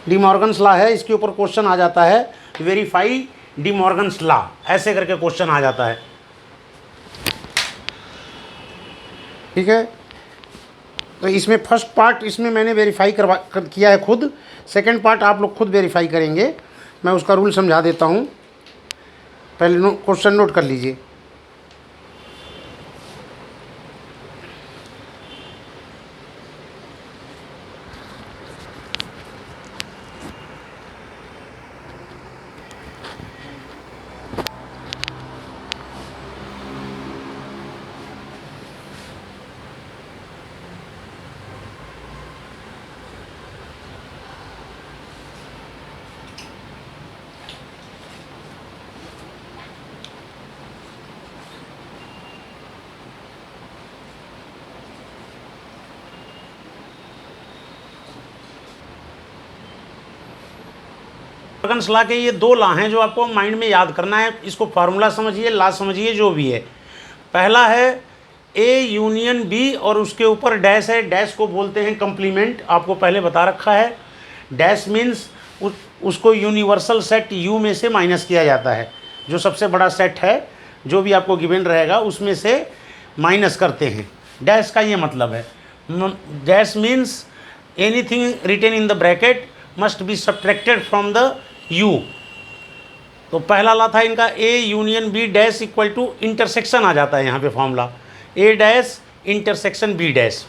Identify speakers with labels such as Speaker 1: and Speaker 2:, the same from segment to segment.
Speaker 1: D Morgan's law है, इसके ऊपर क्वेश्चन आ जाता है वेरीफाई डी मॉर्गन्स लॉ, ऐसे करके क्वेश्चन आ जाता है। ठीक है, तो इसमें फर्स्ट पार्ट इसमें मैंने वेरीफाई किया है खुद, सेकंड पार्ट आप लोग खुद वेरीफाई करेंगे। मैं उसका रूल समझा देता हूँ, पहले क्वेश्चन नोट कर लीजिए। मॉर्गन्स लॉ के ये दो लॉ हैं जो आपको माइंड में याद करना है। इसको फार्मूला समझिए, लॉ समझिए, जो भी है। पहला है ए यूनियन बी और उसके ऊपर डैश है, डैश को बोलते हैं कंप्लीमेंट, आपको पहले बता रखा है। डैश मीन्स उसको यूनिवर्सल सेट यू में से माइनस किया जाता है, जो सबसे बड़ा सेट है जो भी आपको गिवन रहेगा उसमें से माइनस करते हैं। डैश का ये मतलब है, dash means anything written in the bracket must be subtracted from the U. तो पहला लॉ था इनका A union B dash equal to intersection आ जाता है यहाँ पे formula, A dash intersection B dash.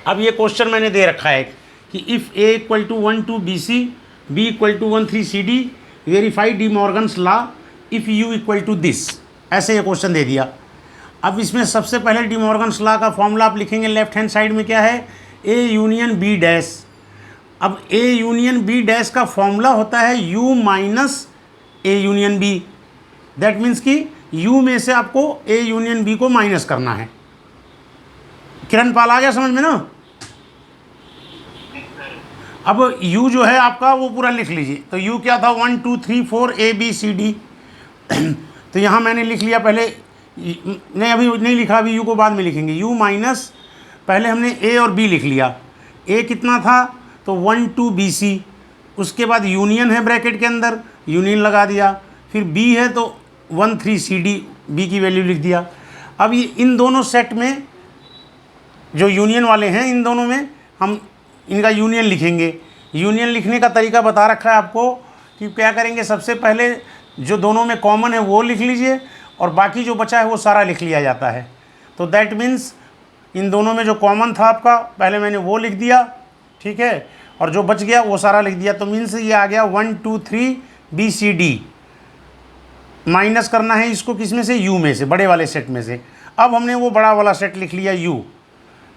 Speaker 1: अब ये क्वेश्चन मैंने दे रखा है कि if A equal to 1 2 B C, B equal to 1 3 C D, verify de Morgan's law if U equal to this, ऐसे ये क्वेश्चन दे दिया। अब इसमें सबसे पहले डी मॉर्गन्स लॉ का फॉर्मूला आप लिखेंगे लेफ्ट हैंड साइड में क्या है, ए यूनियन बी डैश। अब ए यूनियन बी डैश का फॉर्मूला होता है U minus A union B, that means कि यू में से आपको ए यूनियन बी को माइनस करना है। किरण पाल आ गया समझ में ना? अब यू जो है आपका वो पूरा लिख लीजिए। तो यू क्या था, 1 2 3 4 ए बी सी डी। तो यहाँ मैंने लिख लिया पहले, नहीं अभी नहीं लिखा, अभी यू को बाद में लिखेंगे। यू माइनस पहले हमने ए और बी लिख लिया। ए कितना था तो 1 2 बी सी, उसके बाद यूनियन है ब्रैकेट के अंदर, यूनियन लगा दिया। फिर बी है तो 1 3 सी डी, बी की वैल्यू लिख दिया। अब ये इन दोनों सेट में जो यूनियन वाले हैं, इन दोनों में हम इनका यूनियन लिखेंगे। यूनियन लिखने का तरीका बता रखा है आपको कि क्या करेंगे, सबसे पहले जो दोनों में कॉमन है वो लिख लीजिए और बाकी जो बचा है वो सारा लिख लिया जाता है। तो दैट मीन्स इन दोनों में जो कॉमन था आपका पहले मैंने वो लिख दिया, ठीक है, और जो बच गया वो सारा लिख दिया। तो मीन्स ये आ गया 1 2 3 बी सी डी। माइनस करना है इसको किस में से, यू में से, बड़े वाले सेट में से। अब हमने वो बड़ा वाला सेट लिख लिया यू।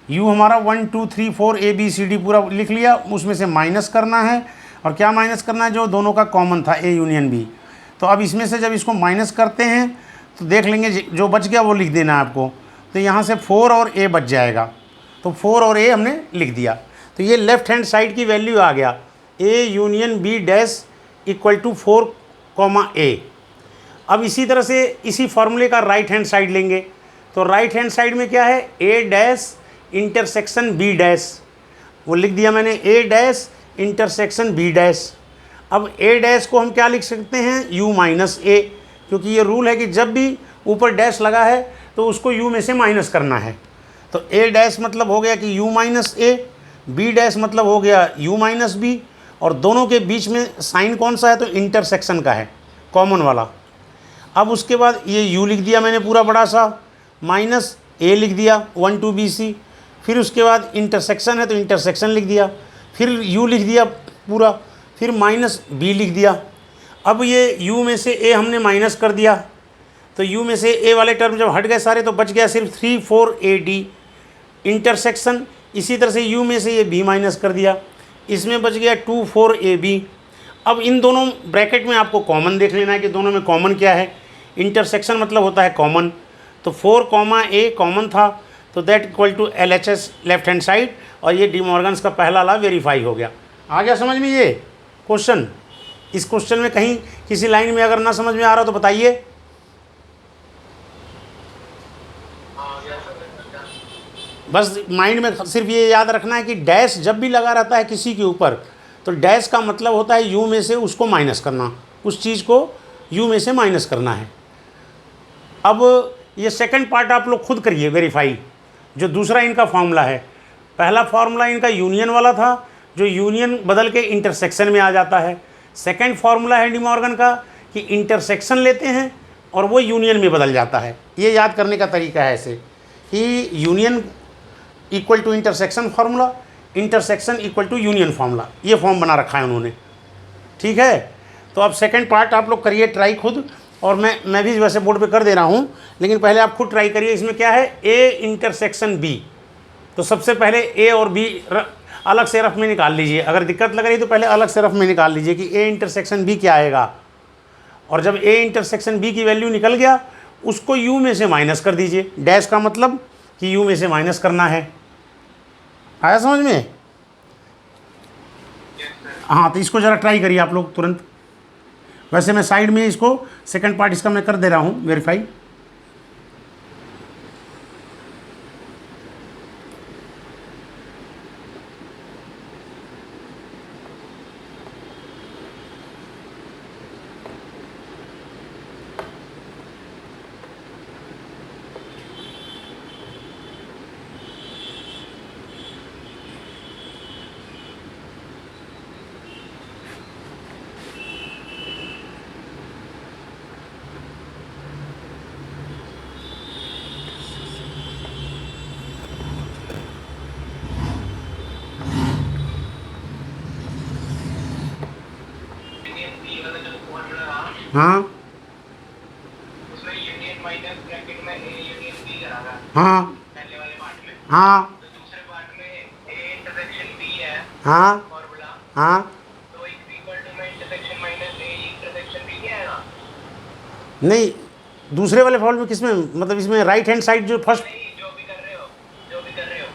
Speaker 1: यू हमारा 1 2 3 4 ए बी सी डी पूरा लिख लिया, उसमें से माइनस करना है। और क्या माइनस करना है, जो दोनों का कॉमन था ए यूनियन बी। तो अब इसमें से जब इसको माइनस करते हैं तो देख लेंगे जो बच गया वो लिख देना है आपको। तो यहाँ से 4 और ए बच जाएगा, तो 4 और ए हमने लिख दिया। तो ये लेफ्ट हैंड साइड की वैल्यू आ गया, A union B dash equal to 4 A. अब इसी तरह से इसी फॉर्मूले का राइट हैंड साइड लेंगे। तो राइट हैंड साइड में क्या है, ए डैश इंटरसेक्शन बी डैश, वो लिख दिया मैंने, ए डैश इंटरसेक्शन बी डैश। अब ए डैश को हम क्या लिख सकते हैं, यू माइनस ए, क्योंकि ये रूल है कि जब भी ऊपर डैश लगा है तो उसको यू में से माइनस करना है। तो ए डैश मतलब हो गया कि U minus A, B dash मतलब हो गया यू माइनस बी, और दोनों के बीच में साइन कौन सा है, तो इंटरसेक्शन का है, कॉमन वाला। अब उसके बाद ये यू लिख दिया मैंने पूरा बड़ा सा, माइनस ए लिख दिया 1 2 बी सी। फिर उसके बाद इंटरसेक्शन है तो इंटरसेक्शन लिख दिया, फिर यू लिख दिया पूरा, फिर माइनस बी लिख दिया। अब ये यू में से ए हमने माइनस कर दिया, तो यू में से ए वाले टर्म जब हट गए सारे तो बच गया सिर्फ 3 4 ए डी इंटरसेक्शन। इसी तरह से यू में से ये बी माइनस कर दिया, इसमें बच गया 2 4 ए बी। अब इन दोनों ब्रैकेट में आपको कॉमन देख लेना है कि दोनों में कॉमन क्या है। इंटरसेक्शन मतलब होता है कॉमन, तो 4 ए कॉमन था, तो that equal to L H S left hand side. और ये डी मॉर्गन्स का पहला लॉ वेरीफाई हो गया। आ गया समझ में ये क्वेश्चन? इस क्वेश्चन में कहीं किसी लाइन में अगर ना समझ में आ रहा हो तो बताइए। बस माइंड में सिर्फ ये याद रखना है कि डैश जब भी लगा रहता है किसी के ऊपर तो डैश का मतलब होता है यू में से उसको माइनस करना, उस चीज़ को यू में से माइनस करना है। अब ये सेकंड पार्ट आप लोग खुद करिए वेरीफाई, जो दूसरा इनका फॉर्मूला है। पहला फॉर्मूला इनका यूनियन वाला था, जो यूनियन बदल के इंटरसेक्शन में आ जाता है। सेकंड फॉर्मूला है डी मॉर्गन का कि इंटरसेक्शन लेते हैं और वो यूनियन में बदल जाता है। ये याद करने का तरीका है ऐसे कि union equal to intersection formula, intersection equal to union formula, ये फॉर्म बना रखा है उन्होंने। ठीक है, तो अब सेकंड पार्ट आप लोग करिए ट्राई खुद, और मैं भी वैसे बोर्ड पे कर दे रहा हूँ, लेकिन पहले आप खुद ट्राई करिए। इसमें क्या है, ए इंटरसेक्शन बी, तो सबसे पहले ए और बी अलग से रफ में निकाल लीजिए। अगर दिक्कत लग रही तो पहले अलग से रफ में निकाल लीजिए कि ए इंटरसेक्शन बी क्या आएगा, और जब ए इंटरसेक्शन बी की वैल्यू निकल गया उसको यू में से माइनस कर दीजिए। डैश का मतलब कि यू में से माइनस करना है। आया समझ में? हाँ, तो इसको ज़रा ट्राई करिए आप लोग तुरंत। वैसे मैं साइड में इसको सेकंड पार्ट इसका मैं कर दे रहा हूँ वेरीफाई। हाँ
Speaker 2: उसमें यूनियन माइनस ब्रैकेट में ए यूनियन बी करा था
Speaker 1: हाँ
Speaker 2: पहले वाले पार्ट में।
Speaker 1: हाँ
Speaker 2: तो दूसरे पार्ट में ए इंटरसेक्शन बी है
Speaker 1: हाँ
Speaker 2: फॉर्मूला,
Speaker 1: हाँ।
Speaker 2: तो इक्वल टू में intersection minus A intersection B क्या आएगा?
Speaker 1: नहीं, दूसरे वाले फॉर्मूले में किसमें, मतलब इसमें राइट हैंड साइड जो फर्स्ट,
Speaker 2: नहीं, जो भी कर रहे हो, जो भी कर रहे हो।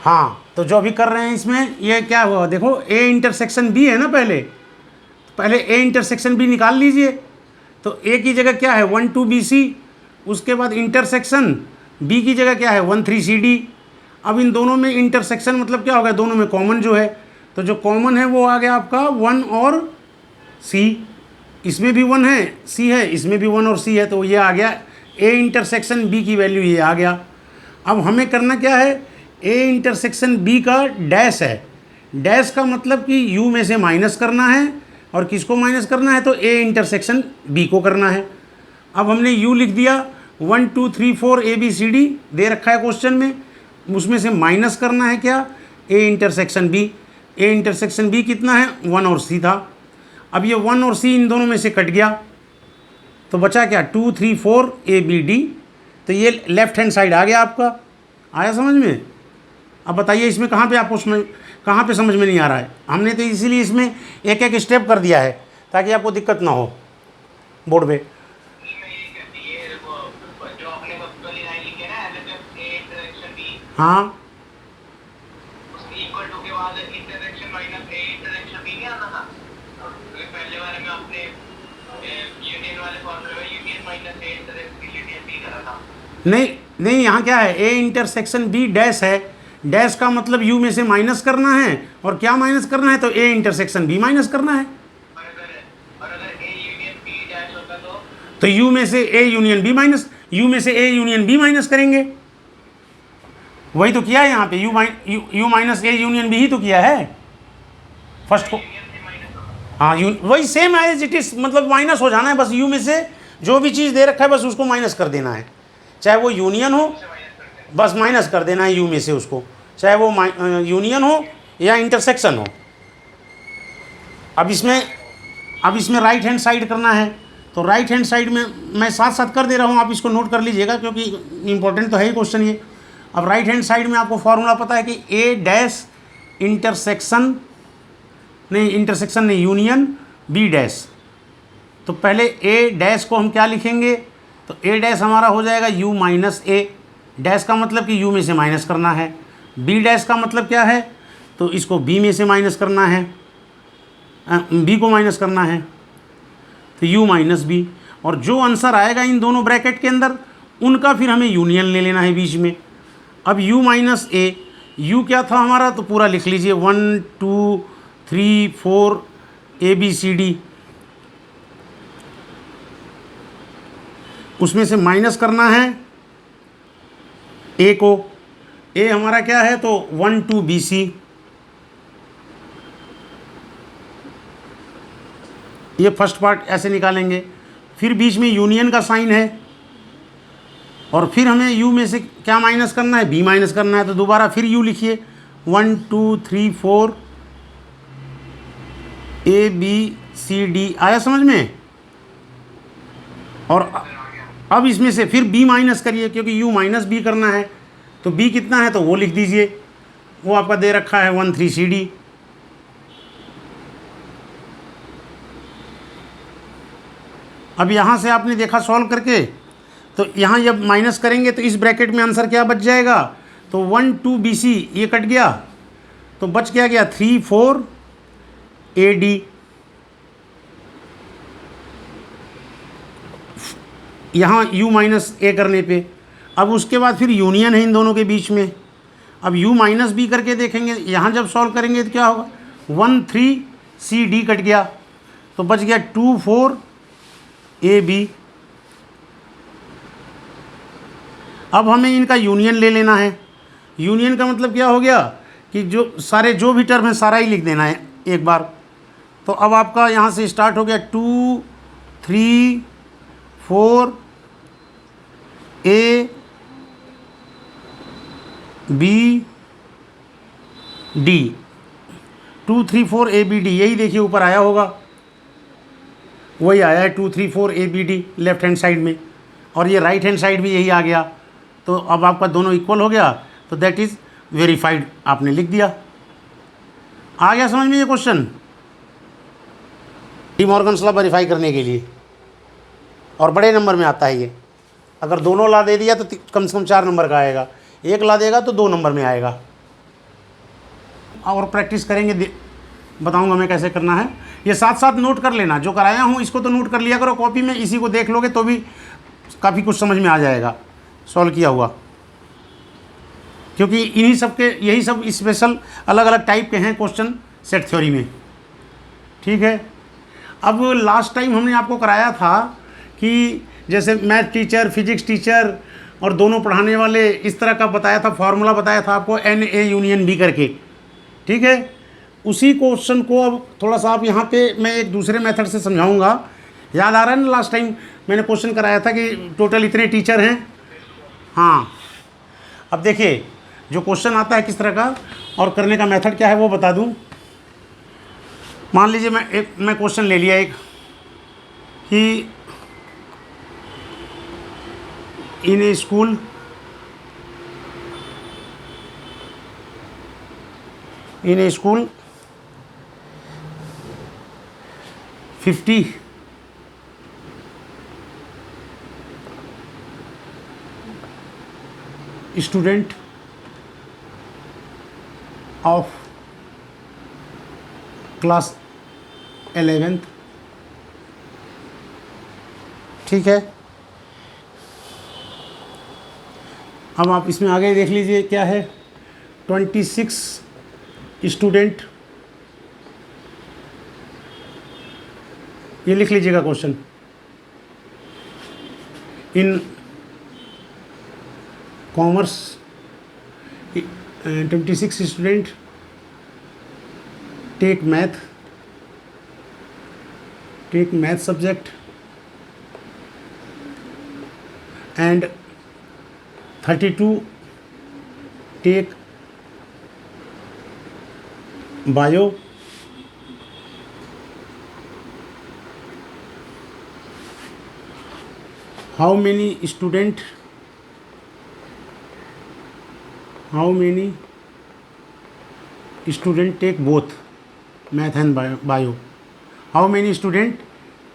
Speaker 1: हाँ, तो जो अभी कर रहे हैं इसमें ये क्या हुआ, देखो ए इंटरसेक्शन बी है ना, पहले ए इंटरसेक्शन बी निकाल लीजिए। तो ए की जगह क्या है 1 2 BC, उसके बाद इंटरसेक्शन बी की जगह क्या है 1 3 CD। अब इन दोनों में इंटरसेक्शन मतलब क्या होगा, दोनों में कॉमन जो है, तो जो कॉमन है वो आ गया आपका 1 और C। इसमें भी 1 है, C है, इसमें भी 1 और C है, तो ये आ गया ए इंटरसेक्शन बी की वैल्यू ये आ गया। अब हमें करना क्या है, ए इंटरसेक्शन बी का डैश है। डैश का मतलब कि यू में से माइनस करना है, और किसको माइनस करना है, तो ए इंटरसेक्शन बी को करना है। अब हमने यू लिख दिया, 1 2 3 4 ABCD दे रखा है क्वेश्चन में, उसमें से माइनस करना है क्या, A intersection B. A intersection B कितना है 1 और C था। अब ये 1 और C इन दोनों में से कट गया, तो बचा क्या 2 3 4 ABD। तो ये लेफ्ट हैंड साइड आ गया आपका। आया समझ में? अब बताइए इसमें कहाँ पे आपको उसमें कहाँ पे समझ में नहीं आ रहा है। हमने तो इसीलिए इसमें एक एक स्टेप कर दिया है ताकि आपको दिक्कत ना हो बोर्ड पे।
Speaker 2: जो आपने वाली लाइन लिखी है ना, LHF ए इंटरसेक्शन बी,
Speaker 1: हाँ,
Speaker 2: उसके इक्वल टू के बाद intersection minus A intersection B नहीं आना था? तो पहले वाले में आपने यूनियन वाले फॉर्मूले में union minus A intersection union B करा था।
Speaker 1: नहीं, यहाँ क्या है, ए इंटरसेक्शन बी डैश है। डैश का मतलब यू में से माइनस करना है, और क्या माइनस करना है, तो ए इंटरसेक्शन बी माइनस करना है।
Speaker 2: और अगर ए यूनियन बी डैश होता
Speaker 1: तो यू में से A union B minus, U में से ए यूनियन बी माइनस करेंगे। वही तो किया है यहाँ पे, U minus A union B ही तो किया है फर्स्ट को। हाँ, वही सेम एज इट इज, मतलब माइनस हो जाना है बस। यू में से जो भी चीज़ दे रखा है बस उसको माइनस कर देना है, चाहे वो यूनियन हो, बस माइनस कर देना है यू में से उसको, चाहे वो यूनियन हो या इंटरसेक्शन हो। अब इसमें राइट हैंड साइड करना है, तो राइट हैंड साइड में मैं साथ साथ कर दे रहा हूँ, आप इसको नोट कर लीजिएगा क्योंकि इंपॉर्टेंट तो है ही क्वेश्चन ये। अब राइट हैंड साइड में आपको फॉर्मूला पता है कि ए डैश इंटरसेक्शन नहीं यूनियन बी डैश। तो पहले ए डैश को हम क्या लिखेंगे, तो ए डैश हमारा हो जाएगा यू माइनस ए। डैश का मतलब कि यू में से माइनस करना है। बी डैश का मतलब क्या है, तो इसको बी में से माइनस करना है, बी को माइनस करना है, तो यू माइनस बी। और जो आंसर आएगा इन दोनों ब्रैकेट के अंदर उनका फिर हमें यूनियन ले लेना है बीच में। अब यू माइनस ए, यू क्या था हमारा, तो पूरा लिख लीजिए 1 2 3 4 ABCD, उसमें से माइनस करना है ए को। ए हमारा क्या है, तो 1 2 BC, ये फर्स्ट पार्ट ऐसे निकालेंगे। फिर बीच में यूनियन का साइन है, और फिर हमें यू में से क्या माइनस करना है, बी माइनस करना है। तो दोबारा फिर यू लिखिए, 1 2 3 4 ABCD, आया समझ में। और अब इसमें से फिर b माइनस करिए, क्योंकि u माइनस बी करना है। तो b कितना है, तो वो लिख दीजिए, वो आपका दे रखा है 1 3 CD। अब यहाँ से आपने देखा सॉल्व करके, तो यहाँ जब माइनस करेंगे तो इस ब्रैकेट में आंसर क्या बच जाएगा, तो 1 2 BC ये कट गया, तो बच क्या गया 3 4 AD। यहाँ u माइनस ए करने पे, अब उसके बाद फिर यूनियन है इन दोनों के बीच में। अब u माइनस बी करके देखेंगे, यहाँ जब सॉल्व करेंगे तो क्या होगा, 1 3 CD कट गया, तो बच गया 2 4 AB। अब हमें इनका यूनियन ले लेना है। यूनियन का मतलब क्या हो गया कि जो भी टर्म है सारा ही लिख देना है एक बार। तो अब आपका यहाँ से स्टार्ट हो गया 2 3 4 A B D, 2 3 4 ABD, यही देखिए ऊपर आया होगा, वही आया है 2 3 4 ABD लेफ्ट हैंड साइड में, और ये राइट हैंड साइड भी यही आ गया। तो अब आपका दोनों इक्वल हो गया, तो दैट इज़ वेरीफाइड, आपने लिख दिया। आ गया समझ में ये question, D Morgan's law verify करने के लिए, और बड़े नंबर में आता है ये। अगर दोनों ला दे दिया तो कम से कम 4 नंबर का आएगा, एक ला देगा तो 2 नंबर में आएगा। और प्रैक्टिस करेंगे, बताऊंगा मैं कैसे करना है। ये साथ साथ नोट कर लेना, जो कराया हूँ इसको तो नोट कर लिया करो कॉपी में, इसी को देख लोगे तो भी काफ़ी कुछ समझ में आ जाएगा सॉल्व किया हुआ, क्योंकि इन्हीं सब के यही सब स्पेशल अलग अलग टाइप के हैं क्वेश्चन सेट थ्योरी में। ठीक है, अब लास्ट टाइम हमने आपको कराया था कि जैसे मैथ टीचर, फिजिक्स टीचर और दोनों पढ़ाने वाले, इस तरह का बताया था, फॉर्मूला बताया था आपको NA यूनियन B करके। ठीक है, उसी क्वेश्चन को अब थोड़ा सा आप यहाँ पे मैं एक दूसरे मेथड से समझाऊंगा। याद आ रहा है ना, लास्ट टाइम मैंने क्वेश्चन कराया था कि टोटल इतने टीचर हैं। हाँ, अब देखिए जो क्वेश्चन आता है किस तरह का और करने का मेथड क्या है वो बता दूं। मान लीजिए मैं क्वेश्चन ले लिया एक कि इन ए school school 50 student of class 11th। ठीक है, अब आप इसमें आगे देख लीजिए क्या है, 26 स्टूडेंट, ये लिख लीजिएगा question, in commerce 26 student take math subject and 32 take bio, how many student take both math and bio, how many student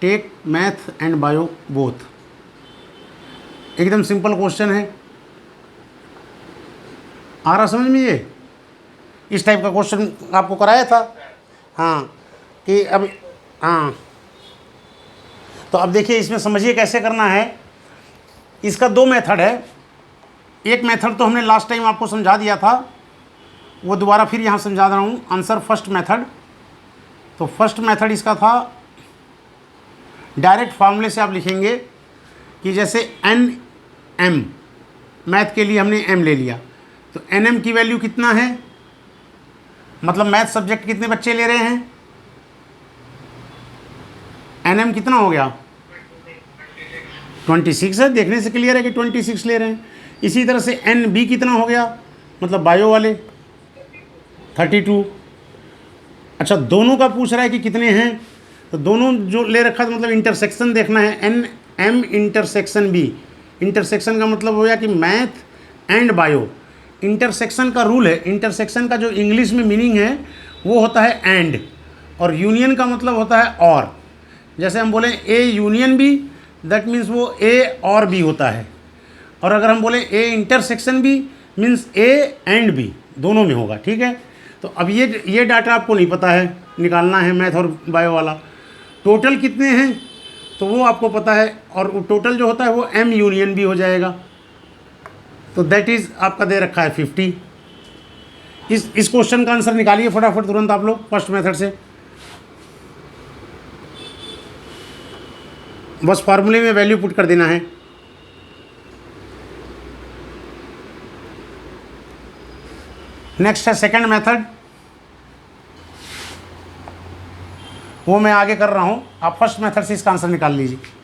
Speaker 1: take math and bio both। एकदम सिंपल क्वेश्चन है, आ रहा समझ में। ये इस टाइप का क्वेश्चन आपको कराया था। हाँ, कि अब हाँ, तो अब देखिए इसमें समझिए कैसे करना है। इसका 2 मेथड है। एक मेथड तो हमने लास्ट टाइम आपको समझा दिया था, वो दोबारा फिर यहाँ समझा रहा हूँ। आंसर फर्स्ट मेथड, तो फर्स्ट मेथड इसका था, डायरेक्ट फार्मूले से आप लिखेंगे कि जैसे एन एम, मैथ के लिए हमने एम ले लिया, तो एन एम की वैल्यू कितना है, मतलब मैथ सब्जेक्ट कितने बच्चे ले रहे हैं, एन एम कितना हो गया 26 है, देखने से क्लियर है कि 26 ले रहे हैं। इसी तरह से एन बी कितना हो गया, मतलब बायो वाले 32। अच्छा, दोनों का पूछ रहा है कि कितने हैं, तो दोनों जो ले रखा था मतलब इंटरसेक्शन देखना है, N M intersection B. Intersection का मतलब हो गया कि मैथ एंड बायो। इंटरसेक्शन का रूल है, इंटरसेक्शन का जो इंग्लिश में मीनिंग है वो होता है एंड, और यूनियन का मतलब होता है और। जैसे हम बोलें A union B, that means वो ए और बी होता है। और अगर हम बोलें A intersection B, means A and B दोनों में होगा। ठीक है, तो अब ये डाटा आपको नहीं पता है, निकालना है मैथ और बायो वाला। टोटल कितने हैं तो वो आपको पता है, और टोटल जो होता है वो एम यूनियन बी हो जाएगा। तो दैट इज़ आपका दे रखा है 50। इस क्वेश्चन का आंसर निकालिए फटाफट तुरंत आप लोग फर्स्ट मेथड से। बस फार्मूले में वैल्यू पुट कर देना है। नेक्स्ट है सेकंड मेथड, वो मैं आगे कर रहा हूं, आप फर्स्ट मेथड से इसका आंसर निकाल लीजिए।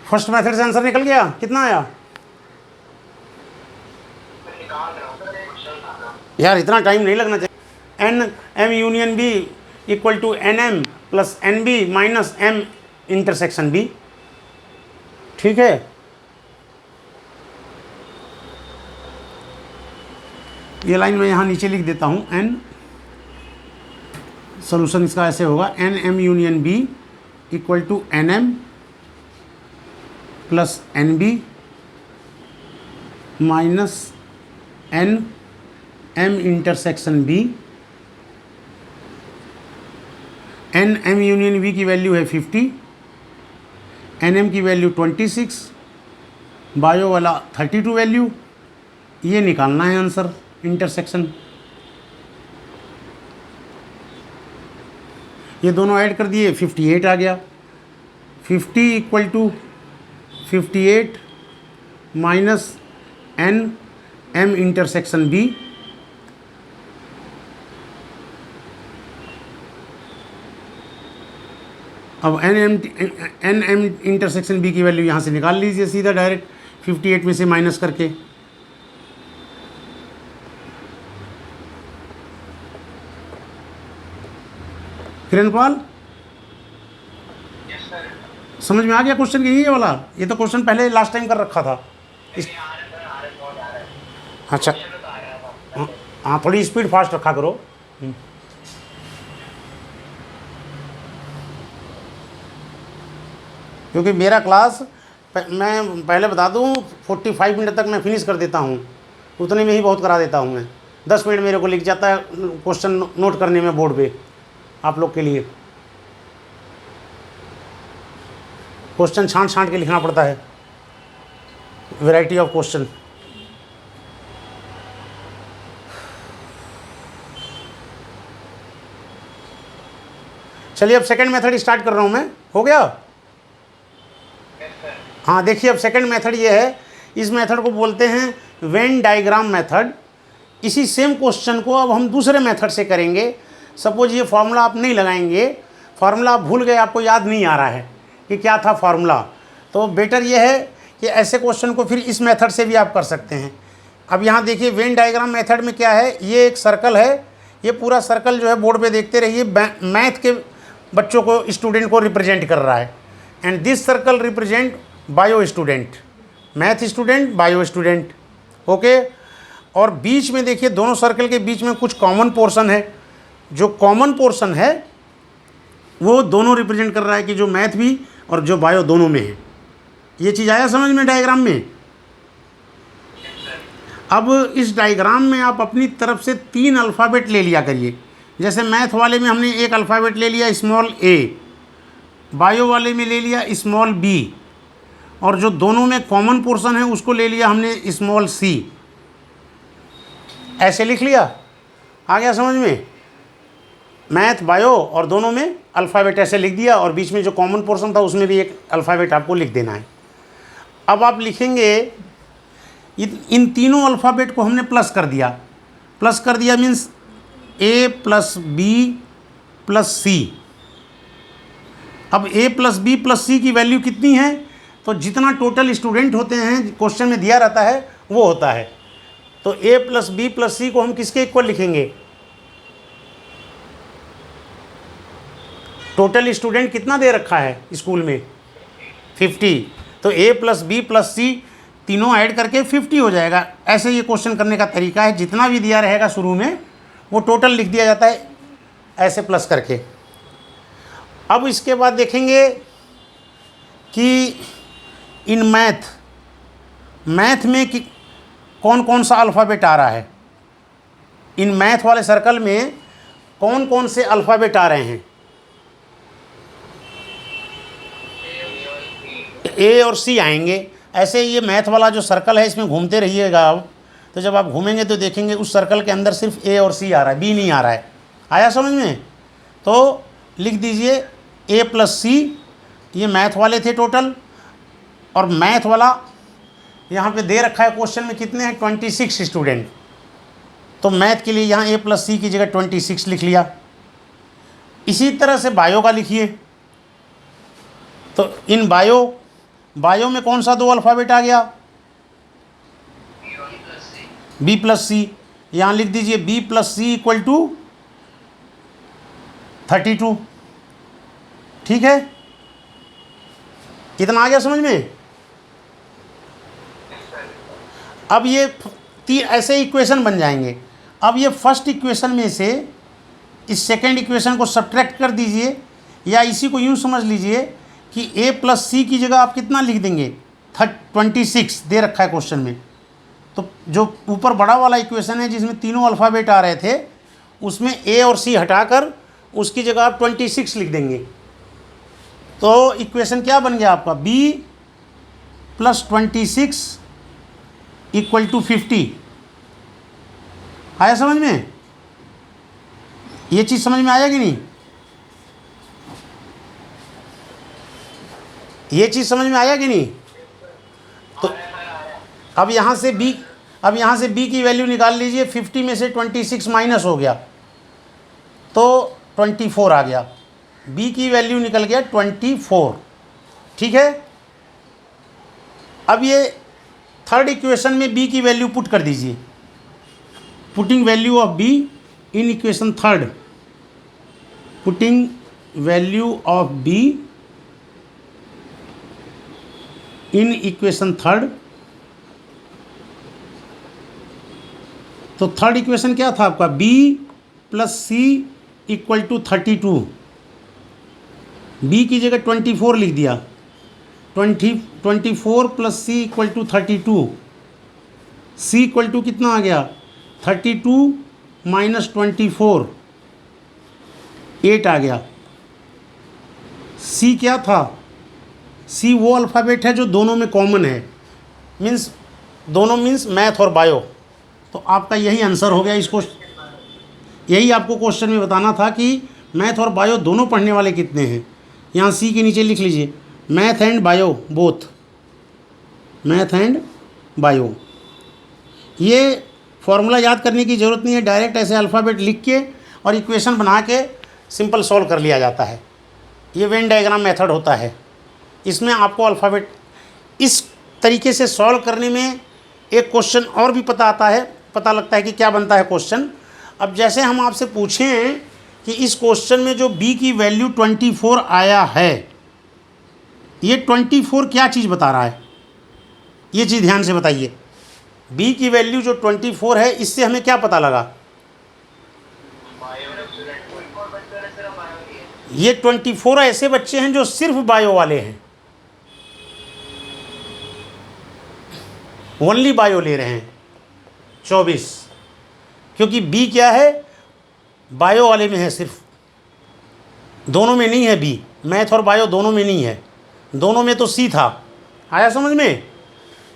Speaker 1: फर्स्ट मेथड से आंसर निकल गया, कितना आया यार, इतना टाइम नहीं लगना चाहिए। N M union B equal to N M plus N B minus M intersection B. ठीक है, ये लाइन मैं यहाँ नीचे लिख देता हूँ। एन सोल्यूशन इसका ऐसे होगा, n M union B equal to N M plus N B minus n M intersection B. N M union B की वैल्यू है 50, एन एम की वैल्यू 26, बायो वाला 32 वैल्यू, ये निकालना है आंसर इंटरसेक्शन। ये दोनों ऐड कर दिए, 58 आ गया। 50 equal to 58 minus n M intersection B. अब एन एम इंटरसेक्शन बी की वैल्यू यहाँ से निकाल लीजिए सीधा डायरेक्ट 58 में से माइनस करके। किरणपाल, समझ में आ गया क्वेश्चन की? ये वाला, ये तो क्वेश्चन पहले लास्ट टाइम कर रखा था इस। अच्छा, हाँ थोड़ी स्पीड फास्ट रखा करो। क्योंकि मेरा क्लास मैं पहले बता दूं 45 मिनट तक मैं फिनिश कर देता हूं, उतने में ही बहुत करा देता हूं मैं। 10 मिनट मेरे को लिख जाता है क्वेश्चन नोट करने में बोर्ड पे आप लोग के लिए। क्वेश्चन छांट छांट के लिखना पड़ता है, वैरायटी ऑफ क्वेश्चन। चलिए अब सेकंड मेथड स्टार्ट कर रहा हूं मैं, हो गया? हाँ देखिए, अब सेकंड मेथड ये है, इस मेथड को बोलते हैं वेन डायग्राम मेथड। इसी सेम क्वेश्चन को अब हम दूसरे मेथड से करेंगे। सपोज ये फार्मूला आप नहीं लगाएंगे, फार्मूला आप भूल गए, आपको याद नहीं आ रहा है कि क्या था फार्मूला, तो बेटर ये है कि ऐसे क्वेश्चन को फिर इस मेथड से भी आप कर सकते हैं। अब यहाँ देखिए वेन डायग्राम मेथड में क्या है, ये एक सर्कल है, ये पूरा सर्कल जो है बोर्ड पे देखते रहिए, मैथ के बच्चों को, स्टूडेंट को रिप्रेजेंट कर रहा है। And this circle represent bio student, math student, bio student. Okay. और बीच में देखिए दोनों सर्कल के बीच में कुछ कॉमन पोर्शन है, जो कॉमन पोर्शन है वो दोनों रिप्रेजेंट कर रहा है कि जो मैथ भी और जो बायो दोनों में है। ये चीज़ आया समझ में डायग्राम में? अब इस डायग्राम में आप अपनी तरफ से 3 अल्फ़ाबेट ले लिया करिए। जैसे मैथ वाले में हमने एक अल्फ़ाबेट ले लिया स्मॉल a, बायो वाले में ले लिया स्मॉल b, और जो दोनों में कॉमन पोर्शन है उसको ले लिया हमने स्मॉल c। ऐसे लिख लिया, आ गया समझ में? मैथ बायो और दोनों में अल्फ़ाबेट ऐसे लिख दिया, और बीच में जो कॉमन पोर्शन था उसमें भी एक अल्फ़ाबेट आपको लिख देना है। अब आप लिखेंगे इन तीनों अल्फ़ाबेट को हमने प्लस कर दिया। प्लस कर दिया means a plus b plus c। अब a plus b plus c की वैल्यू कितनी है? तो जितना टोटल स्टूडेंट होते हैं क्वेश्चन में दिया रहता है वो होता है। तो a plus b plus c को हम किसके इक्वल लिखेंगे? टोटल स्टूडेंट कितना दे रखा है स्कूल में? 50। तो a plus b plus c तीनों ऐड करके 50 हो जाएगा। ऐसे ये क्वेश्चन करने का तरीका है, जितना भी दिया रहेगा शुरू में वो टोटल लिख दिया जाता है ऐसे प्लस करके। अब इसके बाद देखेंगे कि इन मैथ में कौन कौन सा अल्फ़ाबेट आ रहा है। इन मैथ वाले सर्कल में कौन कौन से अल्फ़ाबेट आ रहे हैं? ए और सी आएंगे। ऐसे ये मैथ वाला जो सर्कल है इसमें घूमते रहिएगा आप, तो जब आप घूमेंगे तो देखेंगे उस सर्कल के अंदर सिर्फ ए और सी आ रहा है, बी नहीं आ रहा है। आया समझ में? तो लिख दीजिए ए प्लस सी, ये मैथ वाले थे टोटल, और मैथ वाला यहाँ पे दे रखा है क्वेश्चन में कितने हैं? 26 स्टूडेंट। तो मैथ के लिए यहाँ ए प्लस सी की जगह 26 लिख लिया। इसी तरह से बायो का लिखिए। तो इन बायो में कौन सा 2 अल्फ़ाबेट आ गया? B plus C. यहाँ लिख दीजिए B plus C equal to 32। ठीक है, कितना आ गया समझ में? अब ये ऐसे इक्वेशन बन जाएंगे। अब ये फर्स्ट इक्वेशन में से इस सेकेंड इक्वेशन को सब्ट्रैक्ट कर दीजिए, या इसी को यूँ समझ लीजिए कि a प्लस सी की जगह आप कितना लिख देंगे? 26 दे रखा है क्वेश्चन में। तो जो ऊपर बड़ा वाला इक्वेशन है जिसमें तीनों अल्फ़ाबेट आ रहे थे, उसमें a और c हटाकर उसकी जगह आप 26 लिख देंगे। तो इक्वेशन क्या बन गया आपका? b plus 26 equal to 50। आया समझ में? ये चीज़ समझ में आया कि नहीं? ये चीज़ समझ में आया कि नहीं? तो अब यहाँ से b की वैल्यू निकाल लीजिए। 50 में से 26 माइनस हो गया तो 24 आ गया। b की वैल्यू निकल गया 24। ठीक है, अब ये थर्ड इक्वेशन में b की वैल्यू पुट कर दीजिए। Putting value of b in equation third, putting value of b in equation third. तो थर्ड इक्वेशन क्या था आपका? b plus C equal to 32। b की जगह 24 लिख दिया। 24 plus C equal to 32। c equal to कितना आ गया? 32 माइनस 24, 8 आ गया। c क्या था? c वो अल्फ़ाबेट है जो दोनों में कॉमन है, मीन्स दोनों मीन्स मैथ और बायो। तो आपका यही आंसर हो गया इसको। यही आपको क्वेश्चन में बताना था कि मैथ और बायो दोनों पढ़ने वाले कितने हैं। यहाँ सी के नीचे लिख लीजिए math and bio both, math and bio. ये फॉर्मूला याद करने की ज़रूरत नहीं है, डायरेक्ट ऐसे अल्फ़ाबेट लिख के और इक्वेशन बना के सिंपल सॉल्व कर लिया जाता है। ये वेन डायग्राम मेथड होता है। इसमें आपको अल्फ़ाबेट इस तरीके से सॉल्व करने में एक क्वेश्चन और भी पता लगता है कि क्या बनता है क्वेश्चन। अब जैसे हम आपसे पूछें कि इस क्वेश्चन में जो b की वैल्यू 24 आया है, ये 24 क्या चीज़ बता रहा है? ये चीज़ ध्यान से बताइए। बी की वैल्यू जो 24 है, इससे हमें क्या पता लगा? ये 24 ऐसे बच्चे हैं जो सिर्फ बायो वाले हैं, ओनली बायो ले रहे हैं 24, क्योंकि बी क्या है, बायो वाले में है सिर्फ, दोनों में नहीं है बी, मैथ और बायो दोनों में नहीं है, दोनों में तो सी था। आया समझ में?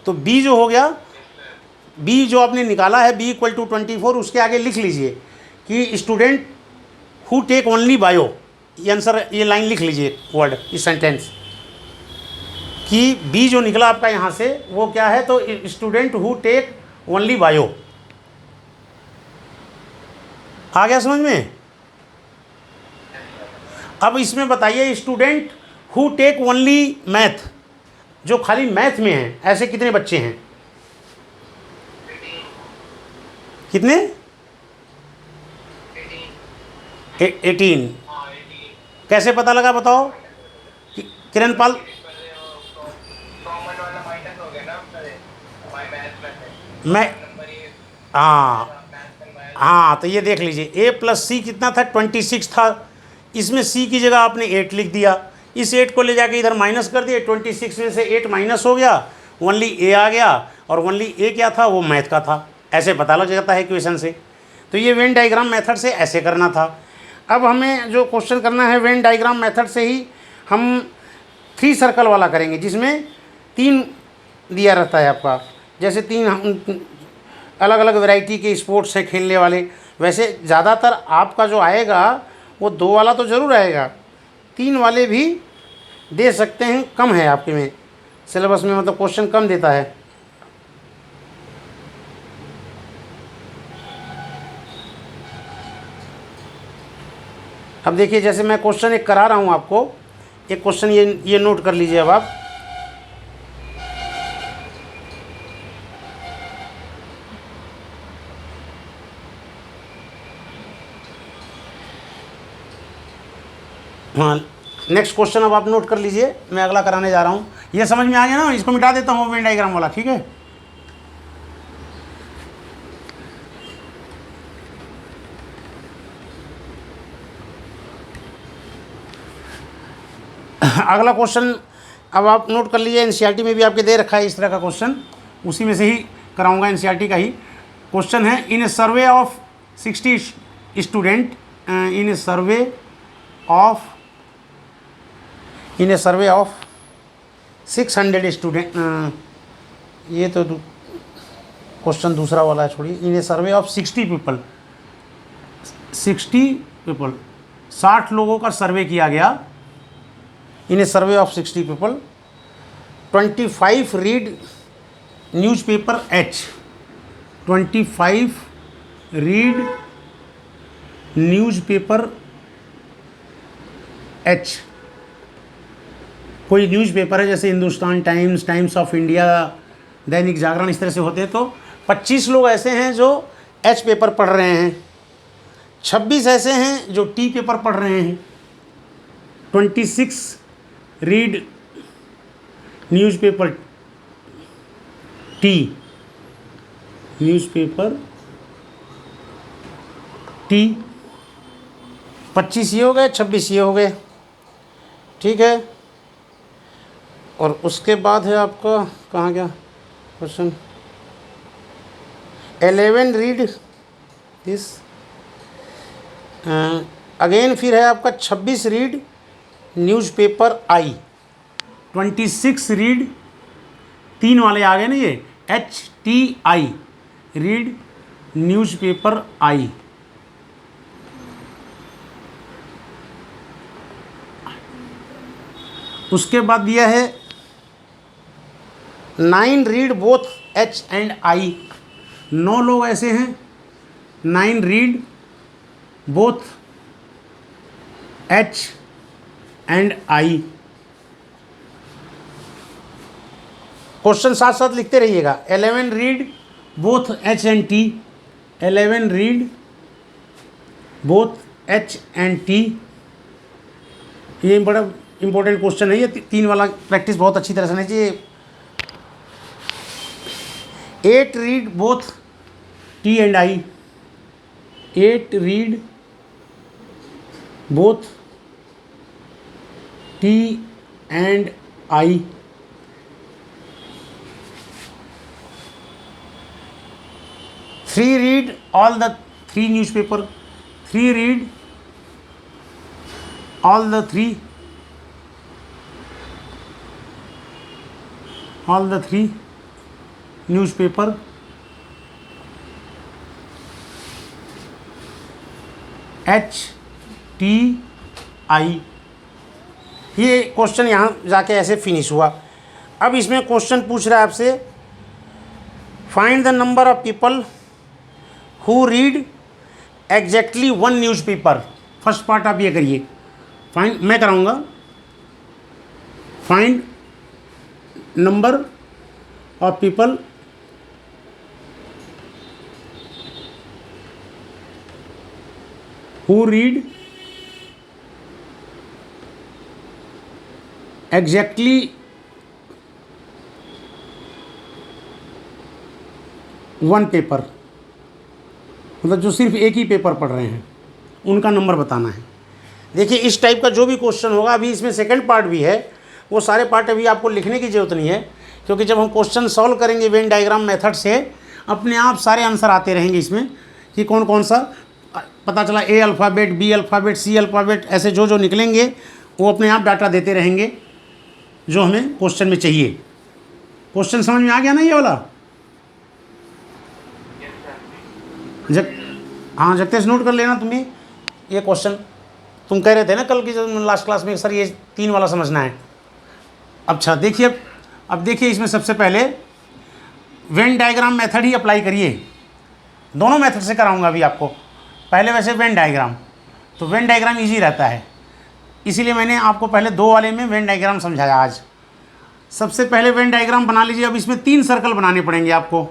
Speaker 1: तो बी जो हो गया, बी जो आपने निकाला है बी इक्वल टू 24, उसके आगे लिख लीजिए कि student who take only bio, ये आंसर, ये लाइन लिख लीजिए वर्ड, इस सेंटेंस कि बी जो निकला आपका यहाँ से वो क्या है, तो student who take only bio. आ गया समझ में? अब इसमें बताइए student who take only math, जो खाली मैथ में है, ऐसे कितने बच्चे हैं? कितने? 18। कैसे पता लगा बताओ? किरणपाल, मैं, हाँ तो ये देख लीजिए, ए प्लस सी कितना था? 26 था। इसमें सी की जगह आपने 8 लिख दिया, इस 8 को ले जाके इधर माइनस कर दिए, 26 में से 8 माइनस हो गया, ओनली ए आ गया, और ओनली ए क्या था? वो मैथ का था। ऐसे पता लग जाता है इक्वेशन से। तो ये वेन डायग्राम मेथड से ऐसे करना था। अब हमें जो क्वेश्चन करना है वेन डायग्राम मेथड से ही हम 3 सर्कल वाला करेंगे, जिसमें 3 दिया रहता है आपका, जैसे 3 अलग अलग वैरायटी के स्पोर्ट्स हैं खेलने वाले। वैसे ज़्यादातर आपका जो आएगा वो 2 वाला तो ज़रूर आएगा, 3 वाले भी दे सकते हैं, कम है आपके में सिलेबस में, मतलब क्वेश्चन कम देता है। अब देखिए, जैसे मैं क्वेश्चन एक करा रहा हूँ आपको, एक क्वेश्चन ये नोट कर लीजिए अब आप। हाँ, नेक्स्ट क्वेश्चन अब आप नोट कर लीजिए, मैं अगला कराने जा रहा हूँ। ये समझ में आ गया ना? इसको मिटा देता हूँ वेन डायग्राम वाला, ठीक है? अगला क्वेश्चन अब आप नोट कर लीजिए, एनसीईआरटी में भी आपके दे रखा है इस तरह का क्वेश्चन, उसी में से ही कराऊंगा, एनसीईआरटी का ही क्वेश्चन है। In a survey of 60 student, in a survey of 600 student, ये तो क्वेश्चन दूसरा वाला है, छोड़िए। इन ए सर्वे ऑफ 60 पीपल, 60 लोगों का सर्वे किया गया। In a survey of 60 people, 25 read newspaper H, 25 read newspaper H. कोई न्यूज़पेपर है जैसे Hindustan Times, Times of India, Dainik Jagran, इस तरह से होते हैं। तो 25 लोग ऐसे हैं जो एच पेपर पढ़ रहे हैं, 26 ऐसे हैं जो टी पेपर पढ़ रहे हैं। 26 read newspaper T, newspaper T, 25 ये हो गए, 26 ये हो गए, ठीक है। और उसके बाद है आपका, कहाँ गया क्वेश्चन, 11 रीड दिस, अगेन फिर है आपका 26 रीड न्यूज़पेपर आई, 26 रीड, 3 वाले आ गए ना ये, HTI, रीड न्यूज़पेपर आई। उसके बाद दिया है 9 read both H and I, 9 लोग ऐसे हैं, 9 read both H and I। Question साथ साथ लिखते रहिएगा। 11 read both H and T, 11 read both H and T। ये बड़ा इंपॉर्टेंट क्वेश्चन है, ये 3 वाला प्रैक्टिस बहुत अच्छी तरह से नहीं चाहिए। 8 read both T and I. 8 read both T and I. 3 read all the 3 newspaper. 3 read all the 3 newspaper. HTI. ये क्वेश्चन यहाँ जाके ऐसे फिनिश हुआ। अब इसमें क्वेश्चन पूछ रहा है आपसे, find the number of people who read exactly 1 newspaper. First part आप ये करिए, फाइंड, मैं कराऊंगा, find number of people who read exactly 1 paper, मतलब जो सिर्फ एक ही पेपर पढ़ रहे हैं उनका नंबर बताना है। देखिए इस टाइप का जो भी क्वेश्चन होगा, अभी इसमें सेकंड पार्ट भी है, वो सारे पार्ट अभी आपको लिखने की ज़रूरत नहीं है, क्योंकि जब हम क्वेश्चन सॉल्व करेंगे वेन डायग्राम मेथड से, अपने आप सारे आंसर आते रहेंगे इसमें कि कौन कौन सा पता चला, A alphabet, B alphabet, C alphabet, ऐसे जो जो निकलेंगे वो अपने आप डाटा देते रहेंगे जो हमें क्वेश्चन में चाहिए। क्वेश्चन समझ में आ गया ना ये वाला? हाँ जगतेश, नोट कर लेना तुम्हें ये क्वेश्चन। तुम कह रहे थे ना कल की जब लास्ट क्लास में, सर ये 3 वाला समझना है। अच्छा देखिए, अब देखिए इसमें सबसे पहले वेन डायग्राम मेथड ही अप्लाई करिए। दोनों मेथड से कराऊंगा अभी आपको। पहले वैसे वेन डायग्राम, तो वेन डायग्राम इजी रहता है, इसीलिए मैंने आपको पहले 2 वाले में वेन डायग्राम समझाया आज। सबसे पहले वेन डायग्राम बना लीजिए। अब इसमें 3 सर्कल बनाने पड़ेंगे आपको।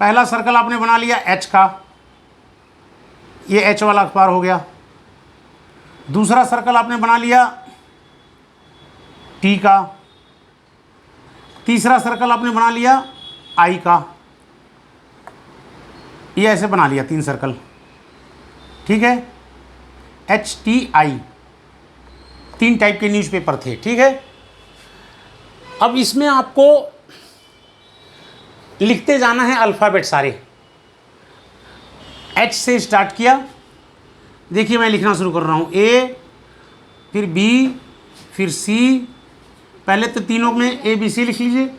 Speaker 1: पहला सर्कल आपने बना लिया एच का, ये एच वाला अखबार हो गया। दूसरा सर्कल आपने बना लिया टी का। तीसरा सर्कल आपने बना लिया आई का। ये ऐसे बना लिया 3 सर्कल, ठीक है। HTI 3 टाइप के न्यूज़पेपर थे, ठीक है। अब इसमें आपको लिखते जाना है अल्फ़ाबेट सारे। H से स्टार्ट किया, देखिए मैं लिखना शुरू कर रहा हूँ। A, फिर B, फिर C। पहले तो तीनों में ABC लिख लीजिए।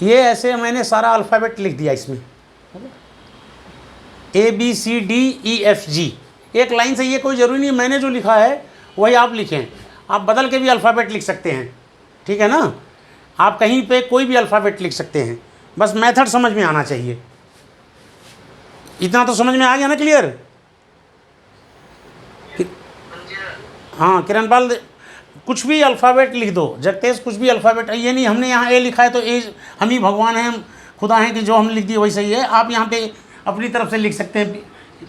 Speaker 1: ये ऐसे मैंने सारा अल्फ़ाबेट लिख दिया इसमें, ABCDEFG। एक लाइन से, ये कोई ज़रूरी नहीं मैंने जो लिखा है वही आप लिखें, आप बदल के भी अल्फ़ाबेट लिख सकते हैं, ठीक है ना। आप कहीं पे कोई भी अल्फ़ाबेट लिख सकते हैं, बस मेथड समझ में आना चाहिए। इतना तो समझ में आ गया ना, क्लियर? हाँ किरणपाल, कुछ भी अल्फ़ाबेट लिख दो। जगतेश कुछ भी अल्फ़ाबेट, ये नहीं हमने यहाँ ए लिखा है तो ए हम ही भगवान हैं, हम खुदा हैं कि जो हम लिख दिए वही सही है। आप यहाँ पे अपनी तरफ से लिख सकते हैं,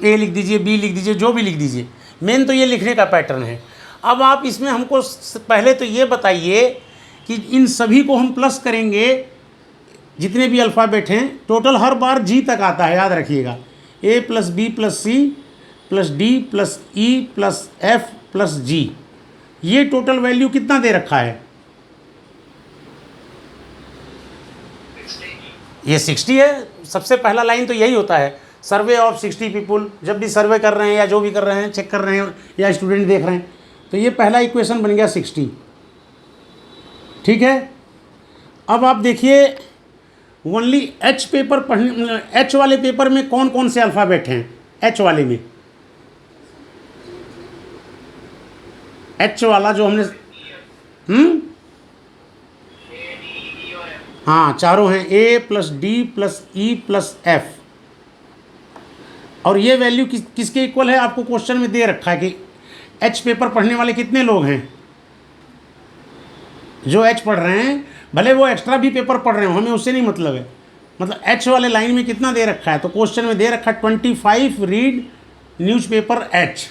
Speaker 1: ए लिख दीजिए, बी लिख दीजिए, जो भी लिख दीजिए। मेन तो ये लिखने का पैटर्न है। अब आप इसमें हमको पहले तो ये बताइए कि इन सभी को हम प्लस करेंगे, जितने भी अल्फ़ाबेट हैं टोटल हर बार जी तक आता है, याद रखिएगा। A + B + C + D + E + F + G, ये टोटल वैल्यू कितना दे रखा है? ये 60 है। सबसे पहला लाइन तो यही होता है, सर्वे ऑफ 60 पीपुल। जब भी सर्वे कर रहे हैं या जो भी कर रहे हैं, चेक कर रहे हैं या स्टूडेंट देख रहे हैं, तो ये पहला इक्वेशन बन गया 60, ठीक है। अब आप देखिए ओनली H पेपर पढ़ने, H वाले पेपर में कौन कौन से अल्फ़ाबेट हैं? H वाले में, H वाला जो हमने हाँ चारों हैं, A + D + E + F। और ये वैल्यू किसके इक्वल है? आपको क्वेश्चन में दे रखा है कि H पेपर पढ़ने वाले कितने लोग हैं। जो H पढ़ रहे हैं, भले वो एक्स्ट्रा भी पेपर पढ़ रहे हो, हमें उससे नहीं मतलब है। मतलब H वाले लाइन में कितना दे रखा है, तो क्वेश्चन में दे रखा है 25 रीड न्यूज़पेपर एच,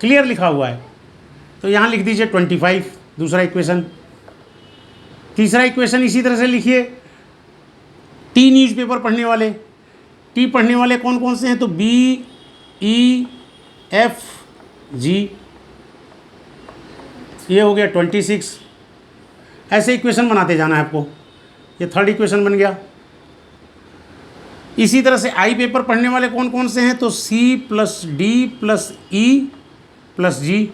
Speaker 1: क्लियर लिखा हुआ है, तो यहाँ लिख दीजिए 25, दूसरा इक्वेशन। तीसरा इक्वेशन इसी तरह से लिखिए, टी न्यूज़पेपर पढ़ने वाले, टी पढ़ने वाले कौन कौन से हैं, तो बी ई एफ जी, ये हो गया 26। ऐसे इक्वेशन बनाते जाना है आपको। ये थर्ड इक्वेशन बन गया। इसी तरह से आई पेपर पढ़ने वाले कौन कौन से हैं, तो C plus D plus E plus जी,